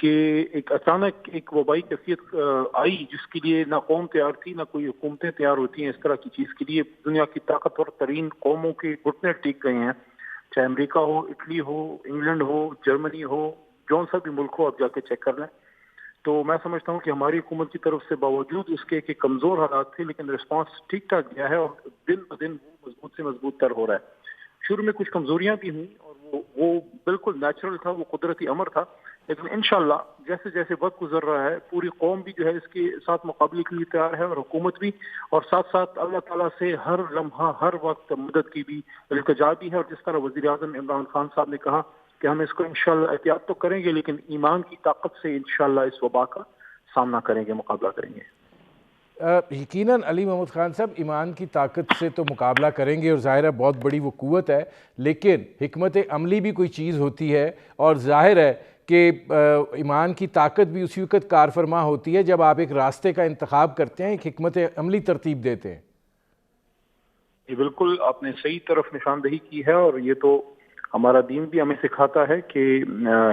کہ ایک اچانک ایک وبائی کیفیت آئی جس کے لیے نہ قوم تیار تھی نہ کوئی حکومتیں تیار ہوتی ہیں اس طرح کی چیز کے لیے. دنیا کی طاقتور ترین قوموں کے گھٹنے ٹیک گئے ہیں, چاہے امریکہ ہو, اٹلی ہو, انگلینڈ ہو, جرمنی ہو, جون سا بھی ملک ہو, آپ جا کے چیک کر لیں. تو میں سمجھتا ہوں کہ ہماری حکومت کی طرف سے باوجود اس کے کہ کمزور حالات تھے لیکن رسپانس ٹھیک ٹھاک گیا ہے اور دن بدن وہ مضبوط سے مضبوط تر ہو رہا ہے. شروع میں کچھ کمزوریاں بھی ہوئیں اور وہ بالکل نیچرل تھا, وہ قدرتی امر تھا, لیکن انشاءاللہ جیسے جیسے وقت گزر رہا ہے پوری قوم بھی جو ہے اس کے ساتھ مقابلے کے لیے تیار ہے اور حکومت بھی, اور ساتھ ساتھ اللہ تعالیٰ سے ہر لمحہ ہر وقت مدد کی بھی التجا بھی ہے. اور جس طرح وزیر اعظم عمران خان صاحب نے کہا کہ ہم اس کو انشاءاللہ احتیاط تو کریں گے لیکن ایمان کی طاقت سے انشاءاللہ اس وبا کا سامنا کریں گے, مقابلہ کریں گے. یقیناً علی محمد خان صاحب ایمان کی طاقت سے تو مقابلہ کریں گے اور ظاہر ہے بہت بڑی وہ قوت ہے, لیکن حکمت عملی بھی کوئی چیز ہوتی ہے اور ظاہر ہے کہ ایمان کی طاقت بھی اسی وقت کار فرما ہوتی ہے جب آپ ایک راستے کا انتخاب کرتے ہیں, ایک حکمت عملی ترتیب دیتے ہیں. یہ بالکل آپ نے صحیح طرف نشاندہی کی ہے اور یہ تو ہمارا دین بھی ہمیں سکھاتا ہے کہ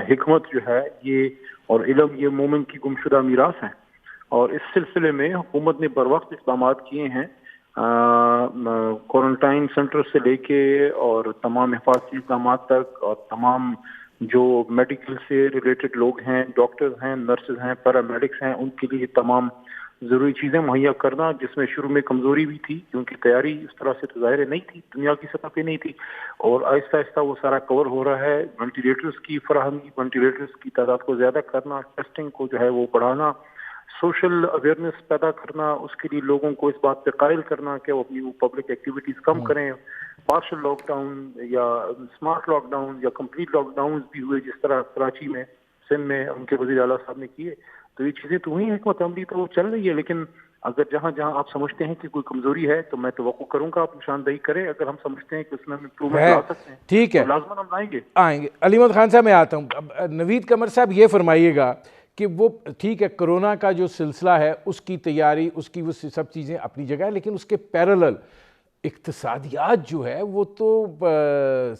حکمت جو ہے یہ اور علم یہ مومن کی گمشدہ میراث ہے, اور اس سلسلے میں حکومت نے بر وقت اقدامات کیے ہیں. کوارنٹائن سینٹر سے لے کے اور تمام حفاظتی اقدامات تک, اور تمام جو میڈیکل سے ریلیٹڈ لوگ ہیں, ڈاکٹرز ہیں, نرسز ہیں, پیرامیڈکس ہیں, ان کے لیے تمام ضروری چیزیں مہیا کرنا, جس میں شروع میں کمزوری بھی تھی کیونکہ تیاری اس طرح سے تو ظاہر نہیں تھی, دنیا کی سطح پہ نہیں تھی, اور آہستہ آہستہ وہ سارا کور ہو رہا ہے. وینٹیلیٹرز کی فراہمی, وینٹیلیٹرز کی تعداد کو زیادہ کرنا, ٹیسٹنگ کو جو ہے وہ بڑھانا, سوشل اویئرنیس پیدا کرنا, اس کے لیے لوگوں کو اس بات پہ قائل کرنا کہ وہ اپنی وہ پبلک ایکٹیویٹیز کم کریں. پارشل لاک ڈاؤن یا اسمارٹ لاک ڈاؤن یا کمپلیٹ لاک ڈاؤن بھی ہوئے جس طرح کراچی میں, سندھ میں ان کے وزیر اعلیٰ صاحب نے کیے. تو یہ چیزیں تو ہوئی, حکمت عملی تو چل رہی ہے, لیکن اگر جہاں جہاں آپ سمجھتے ہیں کہ کوئی کمزوری ہے تو میں توقع کروں گا آپ نشاندہی کریں. اگر ہم سمجھتے ہیں کہ اس میں امپرومنٹ لا سکتے ہیں ٹھیک ہے, تو لازماً ہم لائیں گے. علی محمد خان صاحب میں آتا ہوں. اب نوید قمر صاحب یہ فرمائیے گا کہ وہ ٹھیک ہے کرونا کا جو سلسلہ ہے اس کی تیاری, اس کی وہ سب چیزیں اپنی جگہ ہے, لیکن اس کے پیرالل اقتصادیات جو ہے وہ تو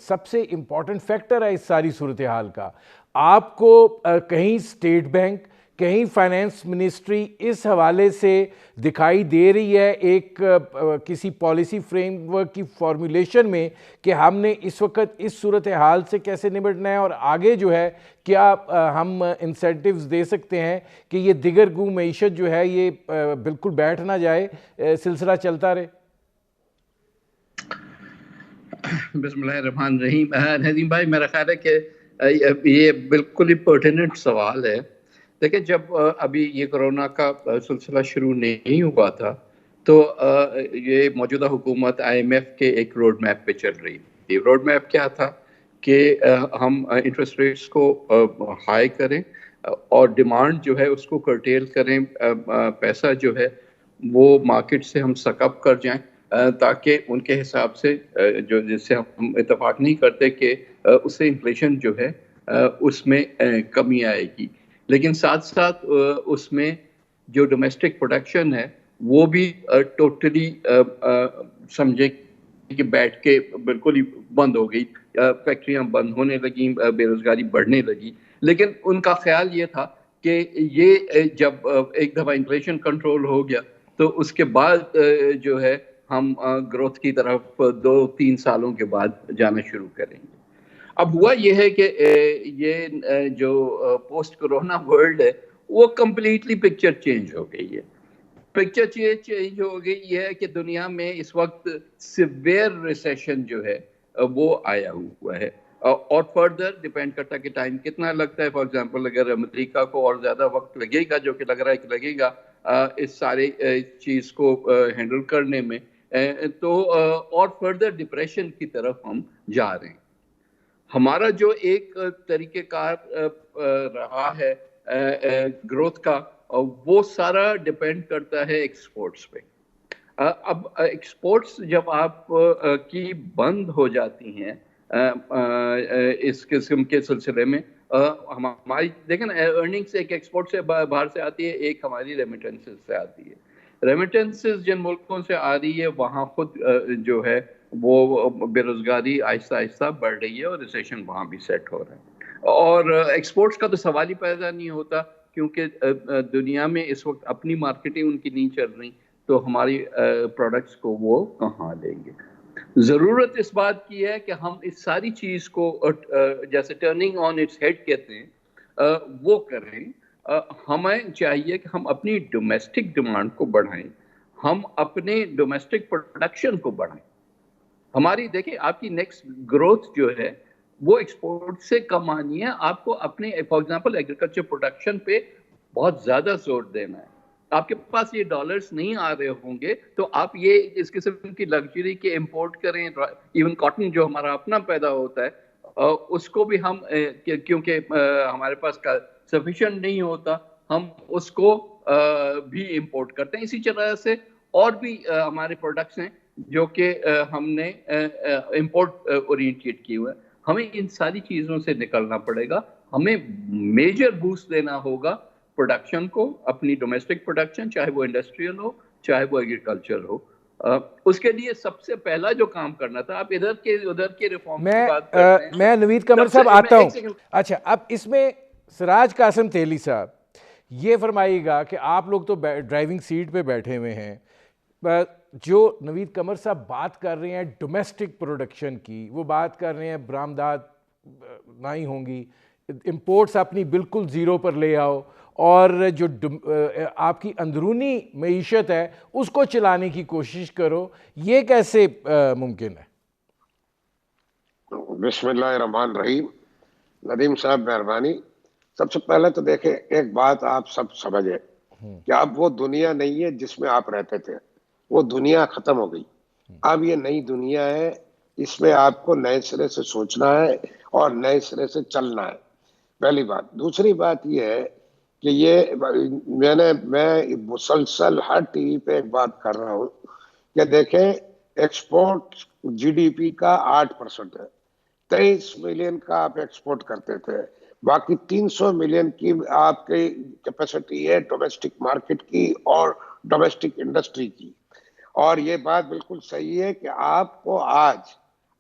سب سے امپورٹنٹ فیکٹر ہے اس ساری صورتحال کا. آپ کو کہیں اسٹیٹ بینک, کہیں فائنینس منسٹری اس حوالے سے دکھائی دے رہی ہے ایک کسی پالیسی فریم ورک کی فارمولیشن میں کہ ہم نے اس وقت اس صورتحال سے کیسے نمٹنا ہے اور آگے جو ہے کیا ہم انسینٹیوز دے سکتے ہیں کہ یہ دیگر گو معیشت جو ہے یہ بالکل بیٹھ نہ جائے, سلسلہ چلتا رہے؟ بسم اللہ الرحمن الرحیم. ندیم بھائی میرا خیال ہے کہ یہ بالکل ہی پرٹیننٹ سوال ہے. دیکھیں جب ابھی یہ کرونا کا سلسلہ شروع نہیں ہوا تھا تو یہ موجودہ حکومت IMF کے ایک روڈ میپ پہ چل رہی تھی. روڈ میپ کیا تھا کہ ہم انٹرسٹ ریٹس کو ہائی کریں اور ڈیمانڈ جو ہے اس کو کرٹیل کریں, پیسہ جو ہے وہ مارکیٹ سے ہم سک اپ کر جائیں تاکہ ان کے حساب سے جو جس سے ہم اتفاق نہیں کرتے کہ اس سے انفلیشن جو ہے اس میں کمی آئے گی, لیکن ساتھ ساتھ اس میں جو ڈومیسٹک پروڈکشن ہے وہ بھی ٹوٹلی سمجھے کہ بیٹھ کے بالکل ہی بند ہو گئی, فیکٹریاں بند ہونے لگیں, بے روزگاری بڑھنے لگی. لیکن ان کا خیال یہ تھا کہ یہ جب ایک دفعہ انفلیشن کنٹرول ہو گیا تو اس کے بعد جو ہے ہم گروتھ کی طرف 2-3 سالوں کے بعد جانا شروع کریں گے. اب ہوا یہ ہے کہ یہ جو پوسٹ کرونا ورلڈ ہے وہ کمپلیٹلی پکچر چینج ہو گئی ہے. پکچر چینج ہو گئی ہے کہ دنیا میں اس وقت سیویئر ریسیشن جو ہے وہ آیا ہوا ہے, اور فردر ڈیپینڈ کرتا ہے کہ ٹائم کتنا لگتا ہے. فار ایگزامپل اگر امریکہ کو اور زیادہ وقت لگے گا, جو کہ لگ رہا ہے کہ لگے گا اس سارے چیز کو ہینڈل کرنے میں, تو اور فردر ڈپریشن کی طرف ہم جا رہے ہیں. ہمارا جو ایک طریقہ کار رہا ہے گروتھ کا وہ سارا ڈیپینڈ کرتا ہے ایکسپورٹس پہ. اب ایکسپورٹس جب آپ کی بند ہو جاتی ہیں اس قسم کے سلسلے میں, ہماری دیکھیں نا ارننگس ایک ایکسپورٹ سے باہر سے آتی ہے, ایک ہماری ریمیٹنسز سے آتی ہے. ریمیٹنسز جن ملکوں سے آ رہی ہے وہاں خود جو ہے وہ بے روزگاری آہستہ آہستہ بڑھ رہی ہے اور ریسیشن وہاں بھی سیٹ ہو رہا ہے. اور ایکسپورٹس کا تو سوال ہی پیدا نہیں ہوتا، کیونکہ دنیا میں اس وقت اپنی مارکیٹنگ ان کی نہیں چل رہی، تو ہماری پروڈکٹس کو وہ کہاں لیں گے؟ ضرورت اس بات کی ہے کہ ہم اس ساری چیز کو جیسے ٹرننگ آن اٹس ہیڈ کہتے ہیں وہ کریں. ہمیں چاہیے کہ ہم اپنی ڈومیسٹک ڈیمانڈ کو بڑھائیں، ہم اپنے ڈومیسٹک پروڈکشن کو بڑھائیں. ہماری دیکھیں آپ کی نیکسٹ گروتھ جو ہے وہ ایکسپورٹ سے کم آنی ہے. آپ کو اپنے فار ایگزامپل ایگریکلچر پروڈکشن پہ بہت زیادہ زور دینا ہے. آپ کے پاس یہ ڈالرز نہیں آ رہے ہوں گے تو آپ یہ اس قسم کی لگژری کے امپورٹ کریں. ایون کاٹن جو ہمارا اپنا پیدا ہوتا ہے اس کو بھی ہم کیونکہ ہمارے پاس سفیشینٹ نہیں ہوتا، ہم اس کو بھی امپورٹ کرتے ہیں. اسی طرح سے اور بھی ہمارے پروڈکٹس ہیں جو کہ ہم نے امپورٹ اورینٹیٹ کیے ہوئے ہیں. ہمیں ان ساری چیزوں سے نکلنا پڑے گا. ہمیں میجر بوسٹ دینا ہوگا پروڈکشن کو، اپنی ڈومیسٹک پروڈکشن، چاہے وہ انڈسٹریل ہو چاہے وہ ایگریکلچر ہو. اس کے لیے سب سے پہلا جو کام کرنا تھا، آپ ادھر کے ریفارم کی بات کرتے ہیں. میں نوید قمر صاحب آتا ہوں. اچھا، اب اس میں سراج قاسم تیلی صاحب یہ فرمائیے گا کہ آپ لوگ تو ڈرائیونگ سیٹ پہ بیٹھے ہوئے ہیں، جو نوید قمر صاحب بات کر رہے ہیں ڈومیسٹک پروڈکشن کی، وہ بات کر رہے ہیں برآمدات نہ ہی ہوں گی، امپورٹس اپنی بالکل زیرو پر لے آؤ، اور جو آپ کی اندرونی معیشت ہے اس کو چلانے کی کوشش کرو. یہ کیسے ممکن ہے؟ بسم اللہ الرحمن الرحیم. ندیم صاحب مہربانی. سب سے پہلے تو دیکھیں ایک بات آپ سب سمجھیں کہ اب وہ دنیا نہیں ہے جس میں آپ رہتے تھے، وہ دنیا ختم ہو گئی. اب یہ نئی دنیا ہے، اس میں آپ کو نئے سرے سے سوچنا ہے اور نئے سرے سے چلنا ہے، پہلی بات. دوسری بات یہ ہے کہ یہ میں مسلسل ہر ٹی وی پہ ایک بات کر رہا ہوں کہ دیکھیں ایکسپورٹ جی ڈی پی کا 8% ہے. 23 ملین کا آپ ایکسپورٹ کرتے تھے، باقی 300 ملین کی آپ کی کیپیسٹی ہے ڈومیسٹک مارکیٹ کی اور ڈومیسٹک انڈسٹری کی. اور یہ بات بالکل صحیح ہے کہ آپ کو آج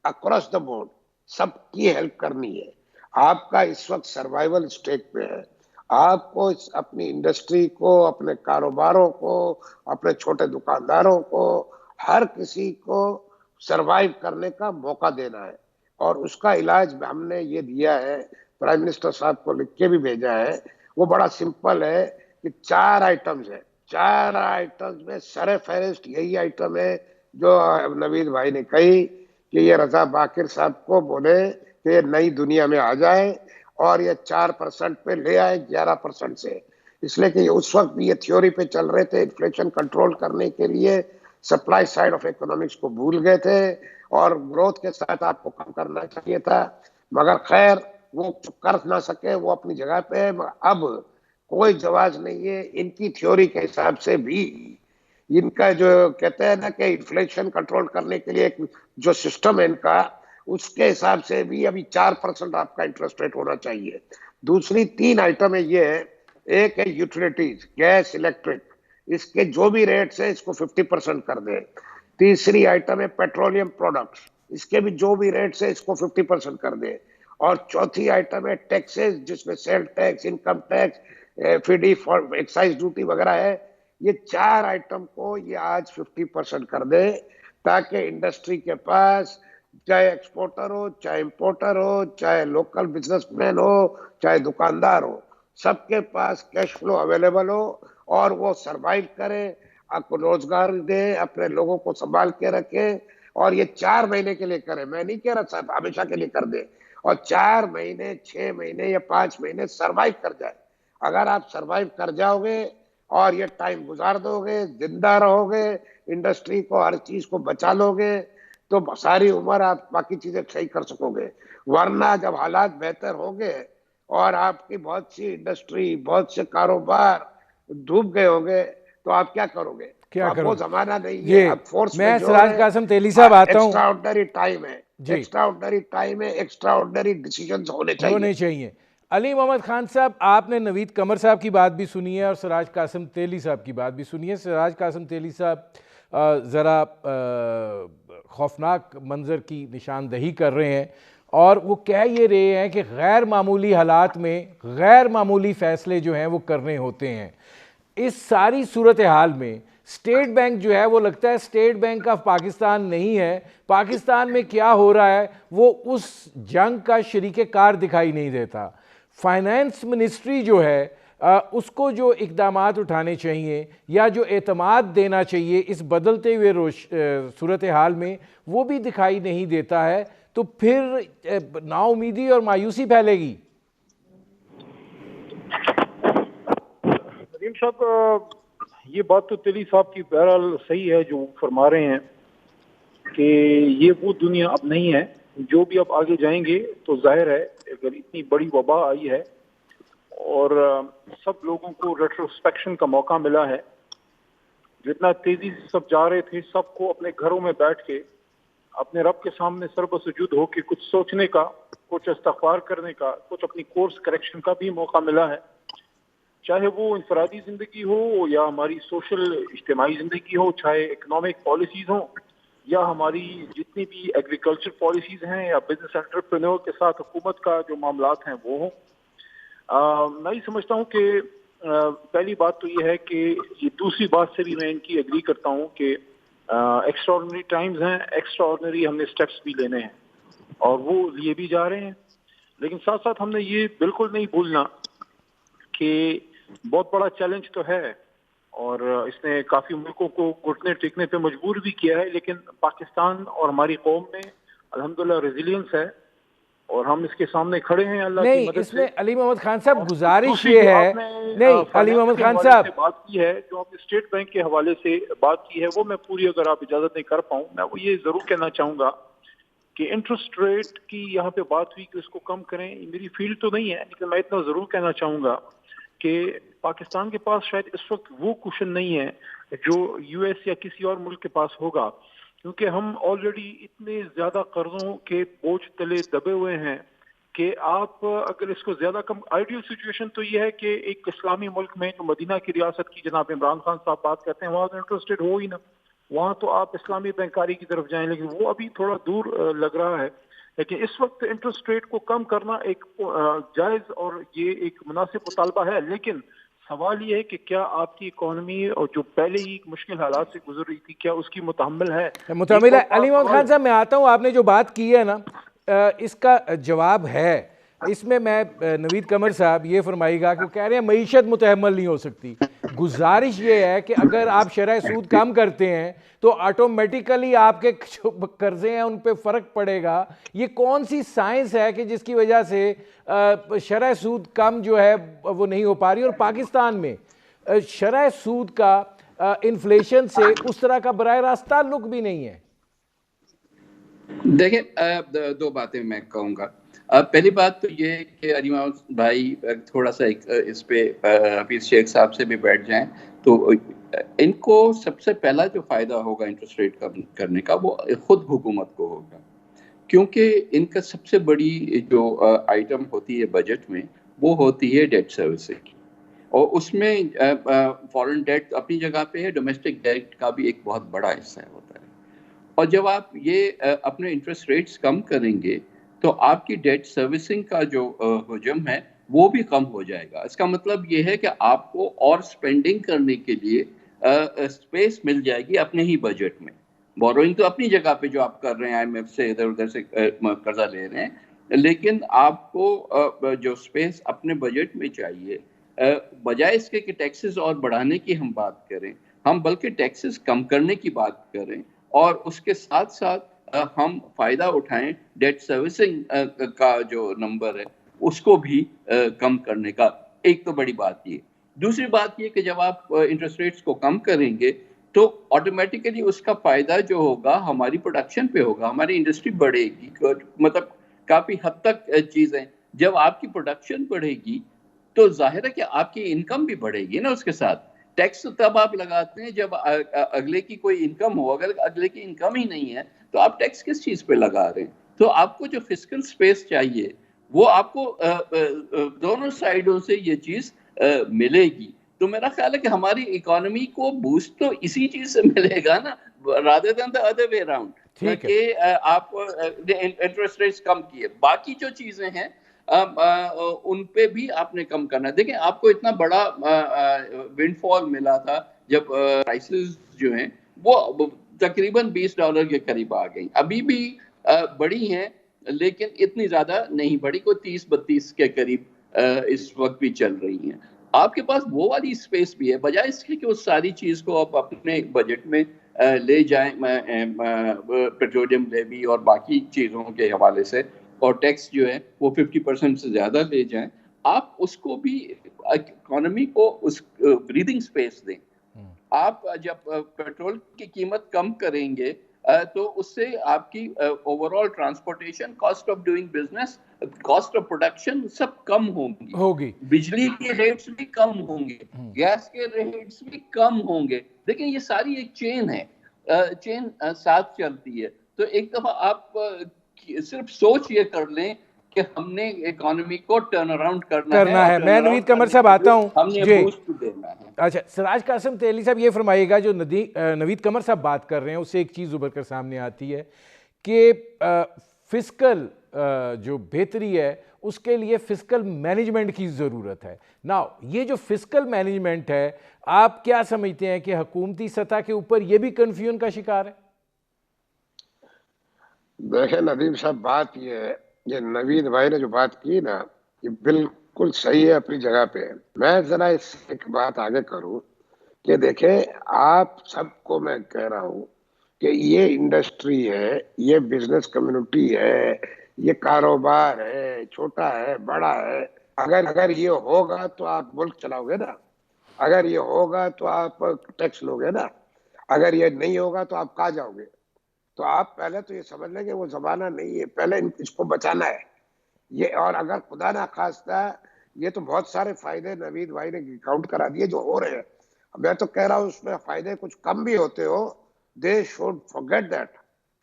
اکراس دا بورڈ سب کی ہیلپ کرنی ہے. آپ کا اس وقت سروائیول اسٹیک پہ ہے. آپ کو اپنی انڈسٹری کو، اپنے کاروباروں کو، اپنے چھوٹے دکانداروں کو، ہر کسی کو سروائیو کرنے کا موقع دینا ہے. اور اس کا علاج ہم نے یہ دیا ہے، پرائم منسٹر صاحب کو لکھ کے بھی بھیجا ہے. وہ بڑا سمپل ہے کہ 4 آئٹمز ہے. 4 آئٹمز میں سر فہرست یہی آئٹم ہے جو نوید بھائی نے کہی کہ یہ رضا باقر صاحب کو بولے کہ یہ نئی دنیا میں آ جائے اور یہ 4% پہ لے آئے 11% سے. اس لیے کہ اس وقت بھی یہ تھیوری پہ چل رہے تھے، انفلیشن کنٹرول کرنے کے لیے سپلائی سائیڈ آف اکنامکس کو بھول گئے تھے اور گروتھ کے ساتھ آپ کو کم کرنا چاہیے تھا. مگر خیر وہ کر نہ سکے، وہ اپنی جگہ پہ. اب کوئی جواز نہیں ہے ان کی تھیوری کے حساب سے بھی. ان کا جو کہتے ہیں نا کہ انفلیشن کنٹرول کرنے کے لیے جو سسٹم ہے ان کا، اس کے حساب سے بھی ابھی 4% آپ کا انٹرسٹ ریٹ ہونا چاہیے. دوسری 3 آئٹم ہے یہ ہے، ایک ہے یوٹیلیٹیز، گیس، الیکٹرک، اس کے جو بھی ریٹس ہیں اس کو 50% کر دیں. تیسری آئٹم ہے پیٹرولیم پروڈکٹس، اس کے بھی جو بھی ریٹس ہیں اس کو 50% کر دیں. اور چوتھی آئٹم ہے ٹیکسز، جس میں سیل ٹیکس، انکم ٹیکس، فیڈی، ایکسائز ڈیوٹی وغیرہ ہے. یہ 4 آئٹم کو یہ آج 50% کر دے تاکہ انڈسٹری کے پاس چاہے ایکسپورٹر ہو، چاہے امپورٹر ہو، چاہے لوکل بزنس مین ہو، چاہے دکاندار ہو، سب کے پاس کیش فلو اویلیبل ہو اور وہ سروائیو کرے، آپ کو روزگار دے، اپنے لوگوں کو سنبھال کے رکھے. اور یہ 4 مہینے کے لیے کرے، میں نہیں کہہ رہا صاحب ہمیشہ کے لیے کر دے. اور 4 مہینے، 6 مہینے یا 5 مہینے سروائیو کر جائے. اگر آپ سروائیو کر جاؤ گے اور یہ ٹائم گزار دو گے، زندہ رہو گے، انڈسٹری کو ہر چیز کو بچا لو گے، تو ساری عمر آپ باقی چیزیں صحیح کر سکو گے. ورنہ جب حالات بہتر ہوں گے اور آپ کی بہت سی انڈسٹری، بہت سے کاروبار ڈوب گئے ہوں گے تو آپ کیا کرو گے؟ کیا اب کرو وہ گے؟ زمانہ نہیں ہے. یہ اب فورس میں میجور سراج ہے، قاسم تیلی صاحب آتا ہوں. ایکسٹرا آرڈنری ٹائم ہے، جی، ایکسٹرا آرڈنری ٹائم ہے، ایکسٹرا آرڈنری ڈیسیژنز ہونے چاہیے. علی محمد خان صاحب، آپ نے نوید قمر صاحب کی بات بھی سنی ہے اور سراج قاسم تیلی صاحب کی بات بھی سنی ہے. سراج قاسم تیلی صاحب ذرا خوفناک منظر کی نشاندہی کر رہے ہیں اور وہ کہہ یہ رہے ہیں کہ غیر معمولی حالات میں غیر معمولی فیصلے جو ہیں وہ کرنے ہوتے ہیں۔ اس ساری صورتحال میں اسٹیٹ بینک جو ہے وہ لگتا ہے اسٹیٹ بینک آف پاکستان نہیں ہے، پاکستان میں کیا ہو رہا ہے وہ اس جنگ کا شریک کار دکھائی نہیں دیتا۔ فائنانس منسٹری جو ہے اس کو جو اقدامات اٹھانے چاہیے یا جو اعتماد دینا چاہیے اس بدلتے ہوئے صورتحال میں، وہ بھی دکھائی نہیں دیتا ہے، تو پھر نا امیدی اور مایوسی پھیلے گی۔ ندیم صاحب، یہ بات تو تیلی صاحب کی بہرحال صحیح ہے جو فرما رہے ہیں کہ یہ وہ دنیا اب نہیں ہے۔ جو بھی اب آگے جائیں گے تو ظاہر ہے اگر اتنی بڑی وبا آئی ہے اور سب لوگوں کو ریٹروسپیکشن کا موقع ملا ہے، جتنا تیزی سے سب جا رہے تھے، سب کو اپنے گھروں میں بیٹھ کے اپنے رب کے سامنے سر بسجود ہو کے کچھ سوچنے کا، کچھ استغفار کرنے کا، کچھ اپنی کورس کریکشن کا بھی موقع ملا ہے، چاہے وہ انفرادی زندگی ہو یا ہماری سوشل اجتماعی زندگی ہو، چاہے اکنامک پالیسیز ہوں یا ہماری جتنی بھی ایگریکلچر پالیسیز ہیں یا بزنس انٹرپرینور کے ساتھ حکومت کا جو معاملات ہیں وہ ہوں۔ میں یہ سمجھتا ہوں کہ پہلی بات تو یہ ہے کہ یہ دوسری بات سے بھی میں ان کی ایگری کرتا ہوں کہ ایکسٹرا آرڈنری ٹائمز ہیں، ایکسٹرا آرڈنری ہم نے سٹیپس بھی لینے ہیں اور وہ لیے بھی جا رہے ہیں، لیکن ساتھ ساتھ ہم نے یہ بالکل نہیں بھولنا کہ بہت بڑا چیلنج تو ہے اور اس نے کافی ملکوں کو گھٹنے ٹیکنے پہ مجبور بھی کیا ہے، لیکن پاکستان اور ہماری قوم میں الحمدللہ ریزیلینس ہے اور ہم اس کے سامنے کھڑے ہیں اللہ کی مدد سے۔ اس میں علی محمد خان صاحب گزارش یہ ہے، نہیں علی محمد خان صاحب بات کی ہے جو آپ نے اسٹیٹ بینک کے حوالے سے بات کی ہے، وہ میں پوری اگر آپ اجازت نہیں کر پاؤں، میں وہ یہ ضرور کہنا چاہوں گا کہ انٹرسٹ ریٹ کی یہاں پہ بات ہوئی کہ اس کو کم کریں، میری فیلڈ تو نہیں ہے لیکن میں اتنا ضرور کہنا چاہوں گا کہ پاکستان کے پاس شاید اس وقت وہ کوشن نہیں ہے جو یو ایس یا کسی اور ملک کے پاس ہوگا، کیونکہ ہم آلریڈی اتنے زیادہ قرضوں کے بوجھ تلے دبے ہوئے ہیں کہ آپ اگر اس کو زیادہ کم، آئیڈیل سچویشن تو یہ ہے کہ ایک اسلامی ملک میں جو مدینہ کی ریاست کی جناب عمران خان صاحب بات کرتے ہیں وہاں انٹرسٹ ریٹ ہو ہی نہ، وہاں تو آپ اسلامی بینکاری کی طرف جائیں، لیکن وہ ابھی تھوڑا دور لگ رہا ہے۔ لیکن اس وقت انٹرسٹ ریٹ کو کم کرنا ایک جائز اور یہ ایک مناسب مطالبہ ہے، لیکن سوال یہ ہے کہ کیا آپ کی اکانومی اور جو پہلے ہی مشکل حالات سے گزر رہی تھی کیا اس کی متحمل ہے؟ متحمل ہے۔ علی محمد خان صاحب میں آتا ہوں، آپ نے جو بات کی ہے نا اس کا جواب ہے، اس میں نوید قمر صاحب یہ فرمائے گا کہ وہ کہہ رہے ہیں معیشت متحمل نہیں ہو سکتی۔ گزارش یہ ہے کہ اگر آپ شرح سود کم کرتے ہیں تو آٹومیٹیکلی آپ کے جو قرضے ہیں ان پہ فرق پڑے گا۔ یہ کون سی سائنس ہے کہ جس کی وجہ سے شرح سود کم جو ہے وہ نہیں ہو پا رہی، اور پاکستان میں شرح سود کا انفلیشن سے اس طرح کا براہ راست تعلق بھی نہیں ہے؟ دیکھیں دو باتیں میں کہوں گا۔ پہلی بات تو یہ کہ علی محمد بھائی تھوڑا سا اس پہ حفیظ شیخ صاحب سے بھی بیٹھ جائیں تو ان کو سب سے پہلا جو فائدہ ہوگا انٹرسٹ ریٹ کم کرنے کا وہ خود حکومت کو ہوگا، کیونکہ ان کا سب سے بڑی جو آئٹم ہوتی ہے بجٹ میں وہ ہوتی ہے ڈیٹ سروسنگ، اور اس میں فارن ڈیٹ اپنی جگہ پہ ہے، ڈومیسٹک ڈیٹ کا بھی ایک بہت بڑا حصہ ہوتا ہے، اور جب آپ یہ اپنے انٹرسٹ ریٹس کم کریں گے تو آپ کی ڈیٹ سروسنگ کا جو حجم ہے وہ بھی کم ہو جائے گا۔ اس کا مطلب یہ ہے کہ آپ کو اور سپینڈنگ کرنے کے لیے اسپیس مل جائے گی اپنے ہی بجٹ میں۔ بوروئنگ تو اپنی جگہ پہ جو آپ کر رہے ہیں آئی ایم ایف سے ادھر ادھر سے قرضہ لے رہے ہیں، لیکن آپ کو جو اسپیس اپنے بجٹ میں چاہیے، بجائے اس کے کہ ٹیکسز اور بڑھانے کی ہم بات کریں، ہم بلکہ ٹیکسز کم کرنے کی بات کریں اور اس کے ساتھ ساتھ ہم فائدہ اٹھائیں ڈیٹ سروسنگ کا جو نمبر ہے اس کو بھی کم کرنے کا۔ ایک تو بڑی بات یہ۔ دوسری بات یہ کہ جب آپ انٹرسٹ ریٹس کو کم کریں گے تو آٹومیٹیکلی اس کا فائدہ جو ہوگا ہماری پروڈکشن پہ ہوگا، ہماری انڈسٹری بڑھے گی، مطلب کافی حد تک چیزیں، جب آپ کی پروڈکشن بڑھے گی تو ظاہر ہے کہ آپ کی انکم بھی بڑھے گی نا۔ اس کے ساتھ ٹیکس تب آپ لگاتے ہیں جب اگلے کی کوئی انکم ہو، اگر اگلے کی انکم ہی نہیں ہے تو آپ ٹیکس کس چیز پہ لگا رہے ہیں؟ تو آپ کو جو فسکل سپیس چاہیے وہ آپ کو دونوں سائیڈوں سے یہ چیز ملے گی، تو میرا خیال ہے کہ ہماری اکانومی کو بوسٹ تو اسی چیز سے ملے گا نا, rather than the other way around, کہ آپ انٹرسٹ ریٹس کم کیے, باقی جو چیزیں ہیں ان پہ بھی آپ نے کم کرنا ہے. دیکھیں آپ کو اتنا بڑا ونڈ فال ملا تھا جب پرائسز جو ہیں وہ تقریباً $20 کے قریب آ گئی, ابھی بھی بڑی ہیں لیکن اتنی زیادہ نہیں بڑی, کو 30-32 کے قریب اس وقت بھی چل رہی ہیں. آپ کے پاس وہ والی اسپیس بھی ہے, بجائے اس کے کہ اس ساری چیز کو آپ اپنے بجٹ میں لے جائیں پیٹرولیم لیوی اور باقی چیزوں کے حوالے سے, اور ٹیکس جو ہے وہ 50% سے زیادہ لے جائیں, آپ اس کو بھی اکانومی کو اس بریدنگ سپیس دیں. آپ جب پیٹرول کی قیمت کم کریں گے تو اس سے آپ کی overall transportation, cost of doing business, cost of production سب کم ہوگی, بجلی کے ریٹس بھی کم ہوں گے, گیس کے ریٹس بھی کم ہوں گے. دیکھیں یہ ساری ایک چین ہے, چین ساتھ چلتی ہے. تو ایک دفعہ آپ صرف سوچ یہ کر لیں کہ ہم نے اکانومی کو ٹرن اراؤنڈ کرنا ہے. میں نوید قمر صاحب آتا ہوں, ہم نے بوسٹ دینا ہے. اچھا سراج قاسم تیلی صاحب یہ فرمائیے گا, جو نوید قمر صاحب بات کر رہے ہیں اس سے ایک چیز ابھر کر سامنے آتی ہے کہ فسکل جو بہتری ہے اس کے لیے فسکل مینجمنٹ کی ضرورت ہے. ناؤ یہ جو فسکل مینجمنٹ ہے آپ کیا سمجھتے ہیں کہ حکومتی سطح کے اوپر یہ بھی کنفیوژن کا شکار ہے؟ دیکھیں ندیم صاحب, بات یہ ہے, یہ نوید بھائی نے جو بات کی نا یہ بالکل صحیح ہے اپنی جگہ پہ. میں ذرا اس سے ایک بات آگے کروں کہ دیکھیں آپ سب کو میں کہہ رہا ہوں کہ یہ انڈسٹری ہے, یہ بزنس کمیونٹی ہے, یہ کاروبار ہے, چھوٹا ہے بڑا ہے, اگر یہ ہوگا تو آپ ملک چلاؤ گے نا, اگر یہ ہوگا تو آپ ٹیکس لو گے نا, اگر یہ نہیں ہوگا تو آپ کہاں جاؤ گے. تو آپ پہلے تو یہ سمجھ لیں کہ وہ زمانہ نہیں ہے, پہلے اس کو بچانا ہے یہ. اور اگر خدا نہ خواستہ, یہ تو بہت سارے فائدے نوید بھائی نے کاؤنٹ کرا دیے جو ہو رہے ہیں, میں تو کہہ رہا ہوں اس میں فائدے کچھ کم بھی ہوتے ہو, دے شوڈ فورگیٹ دیٹ.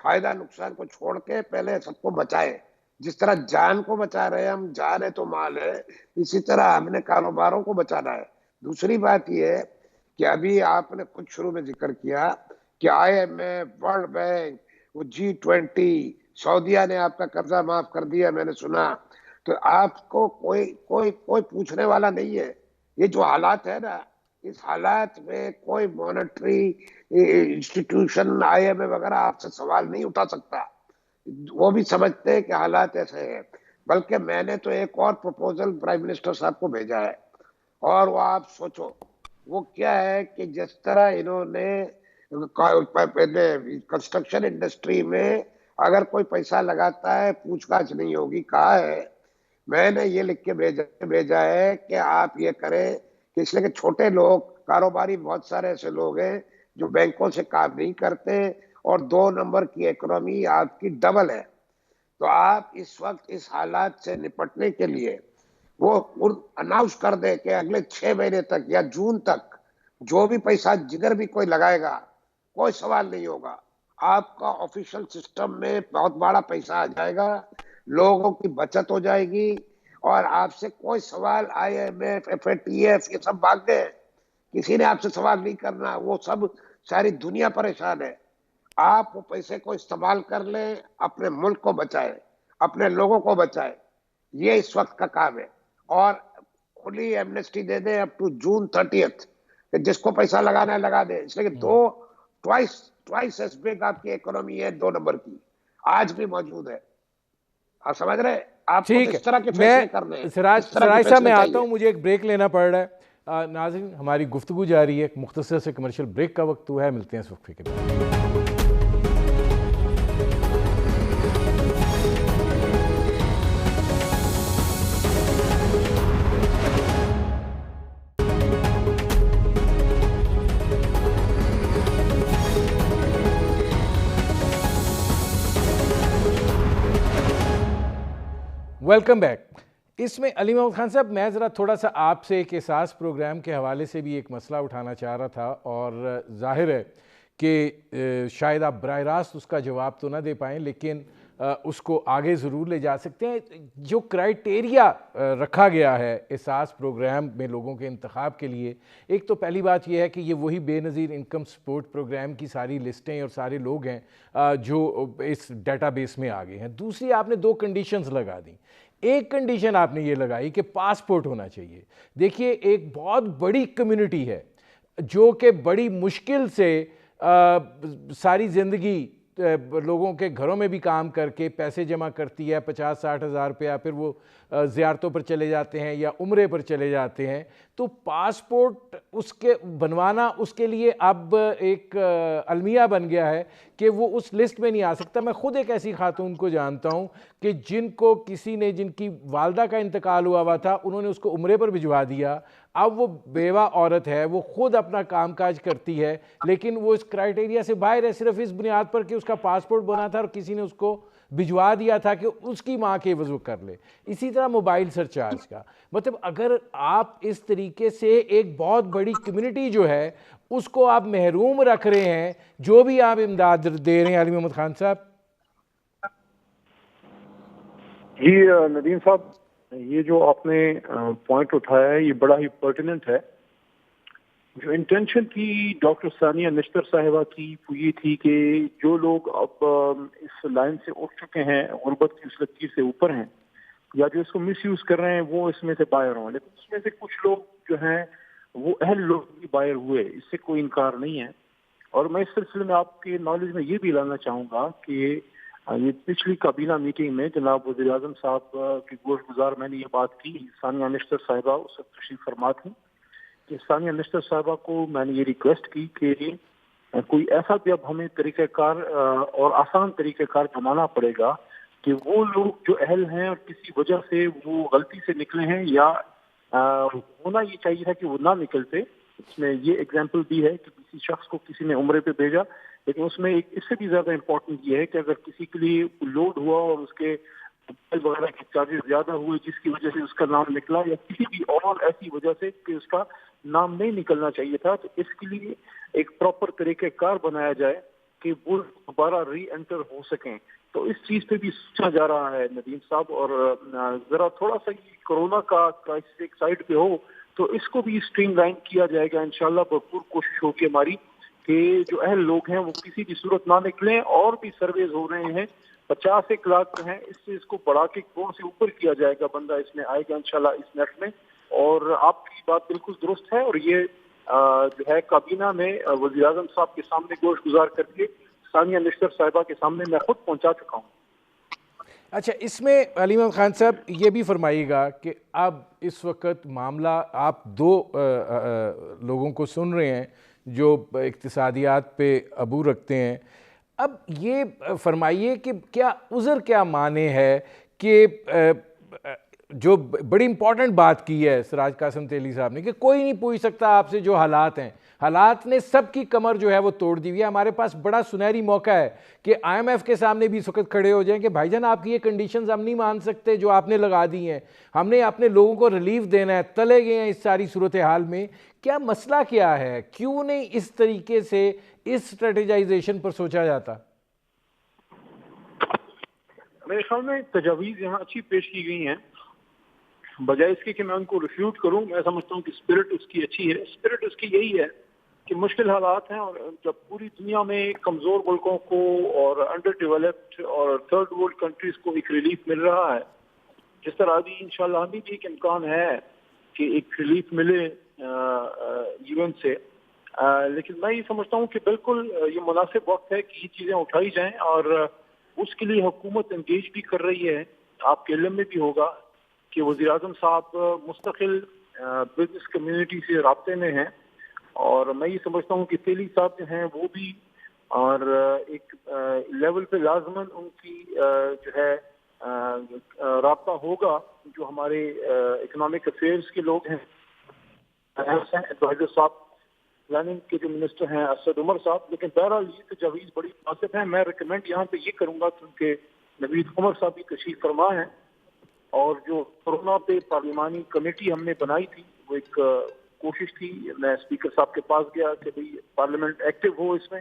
فائدہ نقصان کو چھوڑ کے پہلے سب کو بچائے. جس طرح جان کو بچا رہے ہیں ہم, جان ہے تو مال ہے, اسی طرح ہم نے کاروباروں کو بچانا ہے. دوسری بات یہ ہے کہ ابھی آپ نے خود شروع میں ذکر کیا کہ IMF, ورلڈ بینک, وہ G20, سعودیہ نے آپ کا قرضہ معاف کر دیا میں نے سنا. تو آپ کو کوئی پوچھنے والا نہیں ہے. یہ جو حالات ہے نا, اس حالات میں کوئی مانیٹری انسٹیٹیوشن IMF وغیرہ آپ سے سوال نہیں اٹھا سکتا. وہ بھی سمجھتے ہیں کہ حالات ایسے ہیں. بلکہ میں نے تو ایک اور پروپوزل پرائم منسٹر صاحب کو بھیجا ہے, اور وہ آپ سوچو وہ کیا ہے کہ جس طرح انہوں نے کنسٹرکشن انڈسٹری میں اگر کوئی پیسہ لگاتا ہے پوچھ گاچھ نہیں ہوگی, کہا ہے میں نے یہ لکھ کے بھیجا ہے کہ آپ یہ کریں کہ اس لیے کہ چھوٹے لوگ کاروباری بہت سارے ایسے لوگ ہیں جو بینکوں سے کام نہیں کرتے, اور 2 نمبر کی اکانومی آپ کی ڈبل ہے. تو آپ اس وقت اس حالات سے نپٹنے کے لیے وہ اناؤنس کر دے کہ اگلے 6 مہینے تک یا جون تک جو بھی پیسہ جدھر بھی کوئی لگائے گا کوئی سوال نہیں ہوگا. آپ کا آفیشل سسٹم میں بہت بڑا پیسہ آ جائے گا, لوگوں کی بچت ہو جائے گی, اور آپ سے کوئی سوال IMF, FATF یہ سب بھاگ گئے, کسی نے آپ سے سوال نہیں کرنا, وہ سب ساری دنیا پریشان ہے. آپ وہ پیسے کو استعمال کر لیں, اپنے ملک کو بچائے, اپنے لوگوں کو بچائے, یہ اس وقت کا کام ہے. اور کھلی ایمنسٹی دے دیں اپ ٹو جون 30 کہ جس کو پیسہ لگانا ہے لگا دے. اس لیے کہ ٹوائس ایس بگ آپ کی اکانومی ہے 2 نمبر کی, آج بھی موجود ہے. آپ سمجھ رہے, آپ کو اس طرح کے فیصلے کرنے ہیں. سراج صاحب میں آتا ہوں, مجھے ایک بریک لینا پڑ رہا ہے. ناظرین ہماری گفتگو جاری ہے, ایک مختصر سے کمرشل بریک کا وقت ہوا ہے, ملتے ہیں اس وقت کے بعد. Welcome back. اس میں علی محمد خان صاحب میں ذرا تھوڑا سا آپ سے ایک احساس پروگرام کے حوالے سے بھی ایک مسئلہ اٹھانا چاہ رہا تھا, اور ظاہر ہے کہ شاید آپ براہ راست اس کا جواب تو نہ دے پائیں, لیکن اس کو آگے ضرور لے جا سکتے ہیں. جو کرائٹیریا رکھا گیا ہے احساس پروگرام میں لوگوں کے انتخاب کے لیے، ایک تو پہلی بات یہ ہے کہ یہ وہی بے نظیر انکم سپورٹ پروگرام کی ساری لسٹیں اور سارے لوگ ہیں جو اس ڈیٹا بیس میں آگے ہیں. دوسری آپ نے 2 کنڈیشنز لگا دیں. ایک کنڈیشن آپ نے یہ لگائی کہ پاسپورٹ ہونا چاہیے. دیکھیے ایک بہت بڑی کمیونٹی ہے جو کہ بڑی مشکل سے ساری زندگی لوگوں کے گھروں میں بھی کام کر کے پیسے جمع کرتی ہے، 50-60 ہزار روپیہ، پھر وہ زیارتوں پر چلے جاتے ہیں یا عمرے پر چلے جاتے ہیں. تو پاسپورٹ اس کے بنوانا اس کے لیے اب ایک المیہ بن گیا ہے کہ وہ اس لسٹ میں نہیں آ سکتا. میں خود ایک ایسی خاتون کو جانتا ہوں کہ جن کو کسی نے، جن کی والدہ کا انتقال ہوا تھا، انہوں نے اس کو عمرے پر بھجوا دیا. اب وہ بیوہ عورت ہے، وہ خود اپنا کام کاج کرتی ہے، لیکن وہ اس کرائٹیریا سے باہر ہے صرف اس بنیاد پر کہ اس کا پاسپورٹ بنا تھا اور کسی نے اس کو بھجوا دیا تھا کہ اس کی ماں کے وضو کر لے. اسی طرح موبائل سرچارج کا مطلب اگر آپ اس طریقے سے ایک بہت بڑی کمیونٹی جو ہے اس کو آپ محروم رکھ رہے ہیں، جو بھی آپ امداد دے رہے ہیں. علی محمد خان صاحب. جی ندیم صاحب، یہ جو آپ نے پوائنٹ اٹھایا ہے یہ بڑا ہی پرٹیننٹ ہے. جو انٹینشن تھی ڈاکٹر ثانیہ نشتر صاحبہ کی وہ یہ تھی کہ جو لوگ اب اس لائن سے اٹھ چکے ہیں، غربت کی اس لکیر سے اوپر ہیں، یا جو اس کو مس یوز کر رہے ہیں، وہ اس میں سے باہر ہوں. لیکن اس میں سے کچھ لوگ جو ہیں وہ اہل لوگ بھی باہر ہوئے، اس سے کوئی انکار نہیں ہے. اور میں اس سلسلے میں آپ کے نالج میں یہ بھی لانا چاہوں گا کہ یہ پچھلی کابینہ میٹنگ میں جناب وزیر اعظم صاحب کی گوش گزار میں نے یہ بات کی. ثانیہ نشتر صاحبہ اس وقت تشریف فرما تھیں کہ ثانیہ نشتر صاحبہ کو میں نے یہ ریکویسٹ کی کہ کوئی ایسا بھی اب ہمیں طریقہ کار اور آسان طریقہ کار بنانا پڑے گا کہ وہ لوگ جو اہل ہیں اور کسی وجہ سے وہ غلطی سے نکلے ہیں یا ہونا یہ چاہیے تھا کہ وہ نہ نکلتے. اس میں یہ ایگزامپل بھی ہے کہ کسی شخص کو کسی نے عمرے پہ بھیجا، لیکن اس میں ایک اس سے بھی زیادہ امپورٹنٹ یہ ہے کہ اگر کسی کے لیے لوڈ ہوا اور اس کے وغیرہ کے چارجز زیادہ ہوئے جس کی وجہ سے اس کا نام نکلا، یا کسی بھی اور ایسی وجہ سے کہ اس کا نام نہیں نکلنا چاہیے تھا، تو اس کے لیے ایک پراپر طریقہ کار بنایا جائے کہ وہ دوبارہ ری انٹر ہو سکیں. تو اس چیز پہ بھی سوچا جا رہا ہے ندیم صاحب. اور ذرا تھوڑا سا یہ کورونا کا ایک سائڈ پہ ہو تو اس کو بھی اسٹریم لائن کیا جائے گا انشاءاللہ. بھرپور کوشش ہوگی ہماری کہ جو اہل لوگ ہیں وہ کسی بھی صورت نہ نکلیں. اور بھی سرویز ہو رہے ہیں، 50 لاکھ ہیں، اس سے اس کو بڑھا کے کروڑ سے اوپر کیا جائے گا. بندہ اس میں آئے گا انشاءاللہ اس نیٹ میں. اور آپ کی بات بالکل درست ہے، اور یہ جو ہے کابینہ میں وزیر اعظم صاحب کے سامنے گوش گزار کر کے ثانیہ نشتر صاحبہ کے سامنے میں خود پہنچا چکا ہوں. اچھا، اس میں علی محمد خان صاحب یہ بھی فرمائیے گا کہ اب اس وقت معاملہ آپ 2 لوگوں کو سن رہے ہیں جو اقتصادیات پہ ابو رکھتے ہیں. اب یہ فرمائیے کہ کیا عذر کیا معنی ہے کہ جو بڑی امپورٹنٹ بات کی ہے سراج قاسم تیلی صاحب نے کہ کوئی نہیں پوچھ سکتا آپ سے جو حالات ہیں، حالات نے سب کی کمر جو ہے وہ توڑ دی ہوئی ہے. ہمارے پاس بڑا سنہری موقع ہے کہ IMF کے سامنے بھی اس وقت کھڑے ہو جائیں کہ بھائی جان آپ کی یہ کنڈیشنز ہم نہیں مان سکتے جو آپ نے لگا دی ہیں، ہم نے اپنے لوگوں کو ریلیف دینا ہے، تلے گئے ہیں اس ساری صورتحال میں. کیا مسئلہ کیا ہے؟ کیوں نہیں اس طریقے سے اس اسٹریٹجائزیشن پر سوچا جاتا؟ میرے خیال میں تجاویز یہاں اچھی پیش کی گئی ہیں. بجائے اس کے کہ میں ان کو ریفیوٹ کروں، میں سمجھتا ہوں کہ اسپرٹ اس کی اچھی ہے. اسپرٹ اس کی یہی ہے کہ مشکل حالات ہیں، اور جب پوری دنیا میں کمزور ملکوں کو اور انڈر ڈیولپڈ اور تھرڈ ورلڈ کنٹریز کو ایک ریلیف مل رہا ہے، جس طرح ابھی انشاءاللہ ہمیں بھی ایک امکان ہے کہ ایک ریلیف ملے UN سے. لیکن میں یہ سمجھتا ہوں کہ بالکل یہ مناسب وقت ہے کہ یہ چیزیں اٹھائی جائیں، اور اس کے لیے حکومت انگیج بھی کر رہی ہے. آپ کے علم میں بھی ہوگا کہ وزیر اعظم صاحب مستقل بزنس کمیونٹی سے رابطے میں ہیں، اور میں یہ سمجھتا ہوں کہ تیلی صاحب جو ہیں وہ بھی، اور ایک لیول پہ لازماً ان کی جو ہے رابطہ ہوگا جو ہمارے اکنامک افیئرس کے لوگ ہیں، ایڈوائزر صاحب، پلاننگ کے جو منسٹر ہیں اسد عمر صاحب. لیکن بہرحال یہ تجاویز بڑی مناسب ہیں. میں ریکمینڈ یہاں پہ یہ کروں گا کیونکہ نوید عمر صاحب بھی تشریف فرما ہیں، اور جو کورونا پہ پارلیمانی کمیٹی ہم نے بنائی تھی وہ ایک کوشش تھی. میں اسپیکر صاحب کے پاس گیا کہ بھئی پارلیمنٹ ایکٹیو ہو اس میں.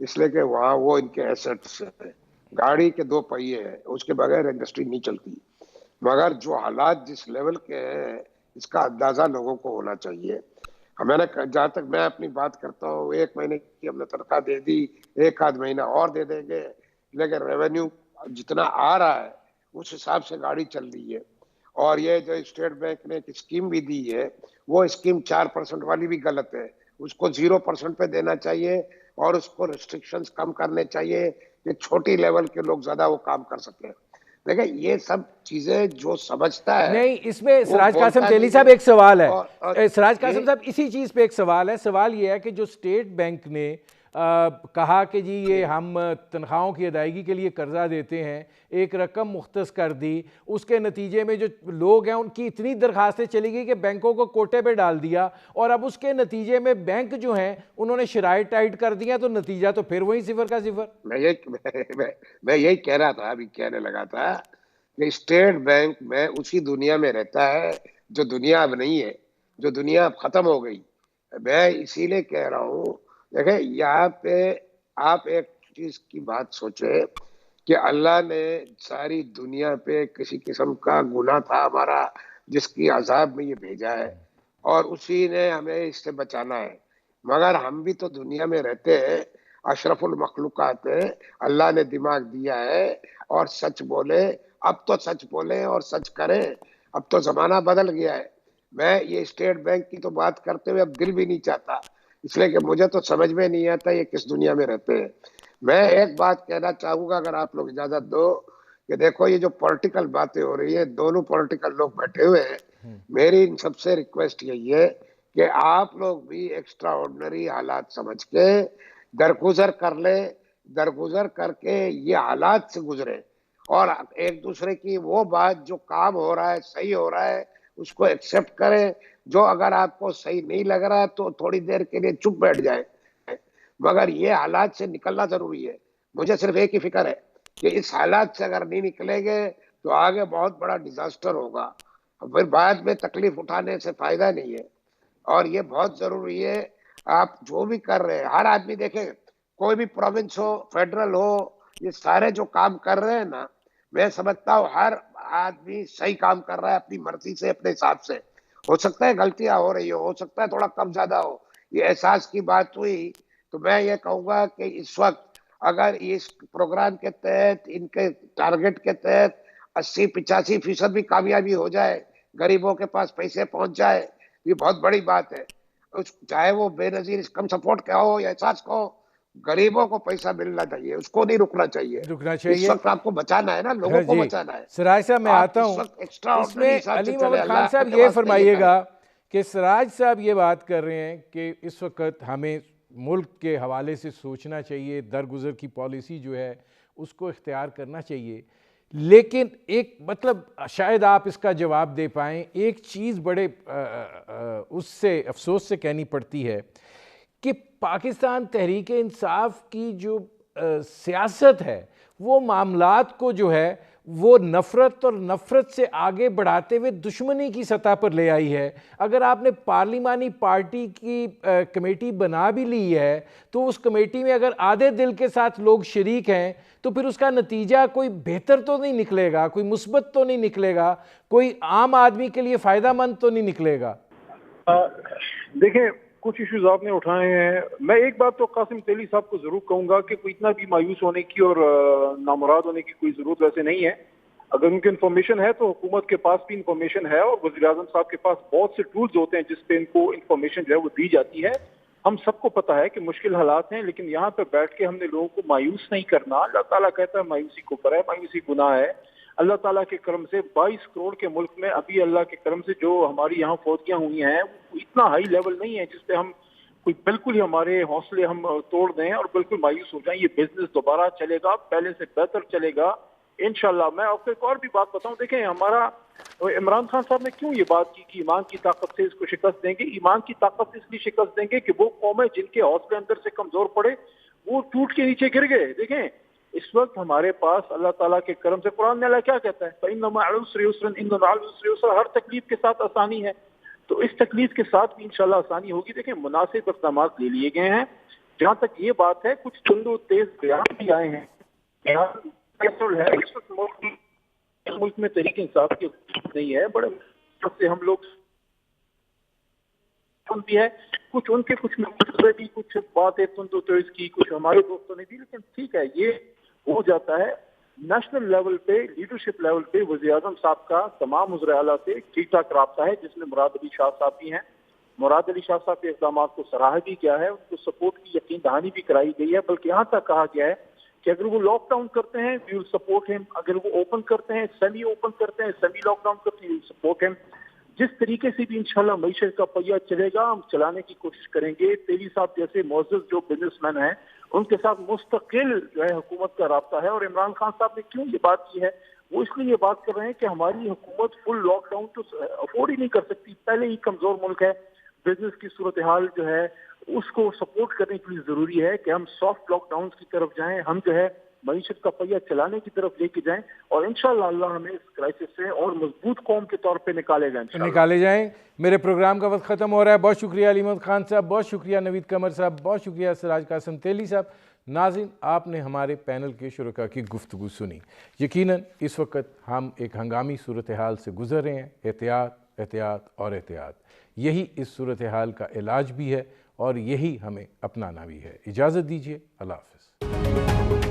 اس لیے کہ وہاں وہ ان کے ایسٹس ہیں، گاڑی کے 2 پہیے ہیں، اس کے بغیر انڈسٹری نہیں چلتی. مگر جو حالات جس لیول کے ہیں اس کا اندازہ لوگوں کو ہونا چاہیے. میں نے جہاں تک میں اپنی بات کرتا ہوں 1 مہینے کی ہم نے تنخواہ دے دی، 1 آدھ مہینہ اور دے دیں گے، لیکن ریونیو جتنا آ رہا ہے اس حساب سے گاڑی چل رہی ہے. اور یہ جو اسٹیٹ بینک نے ایک اسکیم بھی دی ہے وہ اسکیم 4% والی بھی غلط ہے، اس کو 0% پہ دینا چاہیے اور اس کو ریسٹرکشنز کم کرنے چاہیے کہ چھوٹی لیول کے لوگ زیادہ وہ کام کر سکیں. دیکھیں یہ سب چیزیں جو سمجھتا ہے نہیں، اس میں وہ سراج قاسم بولتا تیلی نہیں صاحب ہے. ایک سوال اور ہے، سراج قاسم یہ صاحب اسی چیز پہ ایک سوال ہے. سوال یہ ہے کہ جو اسٹیٹ بینک نے کہا کہ جی یہ ہم تنخواہوں کی ادائیگی کے لیے قرضہ دیتے ہیں، ایک رقم مختص کر دی، اس کے نتیجے میں جو لوگ ہیں ان کی اتنی درخواستیں چلی گئی کہ بینکوں کو کوٹے پہ ڈال دیا، اور اب اس کے نتیجے میں بینک جو ہیں انہوں نے شرائط ٹائٹ کر دیا، تو نتیجہ تو پھر وہی 0 کا 0. میں یہی کہہ رہا تھا، ابھی کہنے لگا تھا کہ اسٹیٹ بینک میں اسی دنیا میں رہتا ہے جو دنیا اب نہیں ہے، جو دنیا اب ختم ہو گئی. میں اسی لیے کہہ رہا ہوں، دیکھیں یہاں پہ آپ ایک چیز کی بات سوچیں کہ اللہ نے ساری دنیا پہ کسی قسم کا گناہ تھا ہمارا جس کی عذاب میں یہ بھیجا ہے، اور اسی نے ہمیں اس سے بچانا ہے. مگر ہم بھی تو دنیا میں رہتے ہیں، اشرف المخلوقات ہیں، اللہ نے دماغ دیا ہے اور سچ بولے. اب تو سچ بولیں اور سچ کریں، اب تو زمانہ بدل گیا ہے. میں یہ اسٹیٹ بینک کی تو بات کرتے ہوئے اب دل بھی نہیں چاہتا، اس لیے کہ مجھے تو سمجھ میں نہیں آتا یہ کس دنیا میں رہتے ہیں. میں ایک بات کہنا چاہوں گا اگر آپ لوگ اجازت دو کہ دیکھو یہ جو پولیٹیکل باتیں ہو رہی ہیں، دونوں پولیٹیکل لوگ بیٹھے ہوئے ہیں، میری ان سب سے ریکویسٹ یہی ہے کہ آپ لوگ بھی ایکسٹرا آرڈنری حالات سمجھ کے درگزر کر لیں، درگزر کر کے یہ حالات سے گزرے اور ایک دوسرے کی وہ بات جو کام ہو رہا ہے صحیح ہو رہا ہے اس کو ایکسپٹ کریں، جو اگر آپ کو صحیح نہیں لگ رہا تو تھوڑی دیر کے لیے چپ بیٹھ جائیں. مگر یہ حالات سے نکلنا ضروری ہے. مجھے صرف ایک ہی فکر ہے کہ اس حالات سے اگر نہیں نکلیں گے تو آگے بہت بڑا ڈیزاسٹر ہوگا، پھر بعد میں تکلیف اٹھانے سے فائدہ نہیں ہے. اور یہ بہت ضروری ہے. آپ جو بھی کر رہے ہیں، ہر آدمی دیکھیں، کوئی بھی پروونس ہو، فیڈرل ہو، یہ سارے جو کام کر رہے ہیں نا، میں سمجھتا ہوں ہر آدمی صحیح کام کر رہا ہے اپنی مرضی سے، اپنے حساب سے. ہو سکتا ہے غلطیاں ہو رہی ہو سکتا ہے تھوڑا کم زیادہ ہو، یہ احساس کی بات ہوئی تو میں یہ کہوں گا کہ اس وقت اگر اس پروگرام کے تحت ان کے ٹارگٹ کے تحت 80-85% بھی کامیابی ہو جائے، غریبوں کے پاس پیسے پہنچ جائے، یہ بہت بڑی بات ہے. چاہے وہ بے نظیر کم سپورٹ کا ہو یا احساس کا ہو، غریبوں کو پیسہ ملنا چاہیے، اس کو نہیں رکنا چاہیے. رکنا اس چاہیے. وقت آپ کو بچانا ہے نا، لوگوں ہاں کو جی، بچانا ہے. سراج صاحب میں آپ آتا اس ہوں. وقت ایکسٹرا اس آرڈنری میں حساب سے علی چلے، محمد خان اللہ صاحب کے یہ واسطے فرمائیے کریں. گا کہ سراج صاحب یہ بات کر رہے ہیں کہ اس وقت ہمیں ملک کے حوالے سے سوچنا چاہیے، درگزر کی پالیسی جو ہے اس کو اختیار کرنا چاہیے، لیکن ایک مطلب شاید آپ اس کا جواب دے پائیں، ایک چیز بڑے اس سے افسوس سے کہنی پڑتی ہے کہ پاکستان تحریک انصاف کی جو سیاست ہے وہ معاملات کو جو ہے وہ نفرت اور نفرت سے آگے بڑھاتے ہوئے دشمنی کی سطح پر لے آئی ہے. اگر آپ نے پارلیمانی پارٹی کی کمیٹی بنا بھی لی ہے تو اس کمیٹی میں اگر آدھے دل کے ساتھ لوگ شریک ہیں تو پھر اس کا نتیجہ کوئی بہتر تو نہیں نکلے گا، کوئی مثبت تو نہیں نکلے گا، کوئی عام آدمی کے لیے فائدہ مند تو نہیں نکلے گا. دیکھیں کچھ ایشوز آپ نے اٹھائے ہیں. میں ایک بات تو قاسم تیلی صاحب کو ضرور کہوں گا کہ کوئی اتنا بھی مایوس ہونے کی اور نامراد ہونے کی کوئی ضرورت ویسے نہیں ہے. اگر ان کی انفارمیشن ہے تو حکومت کے پاس بھی انفارمیشن ہے اور وزیر اعظم صاحب کے پاس بہت سے ٹولز ہوتے ہیں جس پہ ان کو انفارمیشن جو ہے وہ دی جاتی ہے. ہم سب کو پتہ ہے کہ مشکل حالات ہیں، لیکن یہاں پہ بیٹھ کے ہم نے لوگوں کو مایوس نہیں کرنا. اللہ تعالیٰ کہتا ہے مایوسی کفر ہے، مایوسی گناہ ہے. اللہ تعالیٰ کے کرم سے 22 کروڑ کے ملک میں ابھی اللہ کے کرم سے جو ہماری یہاں فوتیاں ہوئی ہیں وہ اتنا ہائی لیول نہیں ہے جس پہ ہم کوئی بالکل ہی ہمارے حوصلے ہم توڑ دیں اور بالکل مایوس ہو جائیں. یہ بزنس دوبارہ چلے گا، پہلے سے بہتر چلے گا انشاءاللہ. میں آپ کو ایک اور بھی بات بتاؤں، دیکھیں ہمارا عمران خان صاحب نے کیوں یہ بات کی کہ ایمان کی طاقت سے اس کو شکست دیں گے. ایمان کی طاقت اس لیے شکست دیں گے کہ وہ قومیں جن کے حوصلے اندر سے کمزور پڑے وہ ٹوٹ کے نیچے گر گئے. دیکھیں اس وقت ہمارے پاس اللہ تعالیٰ کے کرم سے قرآن میں اللہ کیا کہتا ہے، فَإِنَّ مَعَ الْعُسْرِ يُسْرًا إِنَّ مَعَ الْعُسْرِ يُسْرًا. ہر تکلیف کے ساتھ آسانی ہے، تو اس تکلیف کے ساتھ بھی انشاءاللہ آسانی ہوگی. دیکھیں مناسب اقدامات لے لیے گئے ہیں، جہاں تک یہ بات ہے کچھ تند و تیز بیان بھی آئے ہیں، ملک میں تحریک انصاف کی نہیں ہے، بڑے سے ہم لوگ بھی ہے، کچھ ان کے کچھ بھی کچھ باتیں تند و تیز کی، کچھ ہمارے دوستوں نے دی، لیکن ٹھیک ہے یہ ہو جاتا ہے۔ نیشنل لیول پہ، لیڈرشپ لیول پہ وزیر اعظم صاحب کا تمام وزراء اعلیٰ سے ٹھیک ٹھاک رابطہ ہے، جس میں مراد علی شاہ صاحب بھی ہیں۔ مراد علی شاہ صاحب کے اقدامات کو سراہا بھی کیا ہے، ان کو سپورٹ کی یقین دہانی بھی کرائی گئی ہے، بلکہ یہاں تک کہا گیا ہے کہ اگر وہ لاک ڈاؤن کرتے ہیں وی ول سپورٹ ہم، اگر وہ اوپن کرتے ہیں، سیمی اوپن کرتے ہیں، سیمی لاک ڈاؤن کرتے ہیں، وی ول سپورٹ ہم۔ جس طریقے سے بھی انشاءاللہ معیشت کا پہیہ چلے گا ہم چلانے کی کوشش کریں گے۔ تیلی صاحب جیسے معزز جو بزنس مین ہیں ان کے ساتھ مستقل جو ہے حکومت کا رابطہ ہے، اور عمران خان صاحب نے کیوں یہ بات کی ہے، وہ اس لیے یہ بات کر رہے ہیں کہ ہماری حکومت فل لاک ڈاؤن تو افورڈ ہی نہیں کر سکتی، پہلے ہی کمزور ملک ہے، بزنس کی صورتحال جو ہے اس کو سپورٹ کرنے کے لیے ضروری ہے کہ ہم سافٹ لاک ڈاؤن کی طرف جائیں، ہم جو ہے معیشت کا پہیہ چلانے کی طرف لے کے جائیں، اور انشاءاللہ اللہ ہمیں اس کرائسس سے اور مضبوط قوم کے طور پہ نکالے گا انشاءاللہ۔ نکالے جائیں۔ میرے پروگرام کا وقت ختم ہو رہا ہے۔ بہت شکریہ علی محمد خان صاحب، بہت شکریہ نوید قمر صاحب، بہت شکریہ سراج قاسم تیلی صاحب۔ ناظرین، آپ نے ہمارے پینل کے شرکاء کی گفتگو سنی۔ یقیناً اس وقت ہم ایک ہنگامی صورتحال سے گزر رہے ہیں۔ احتیاط، احتیاط اور احتیاط، یہی اس صورتحال کا علاج بھی ہے اور یہی ہمیں اپنانا بھی ہے۔ اجازت دیجیے، اللہ حافظ۔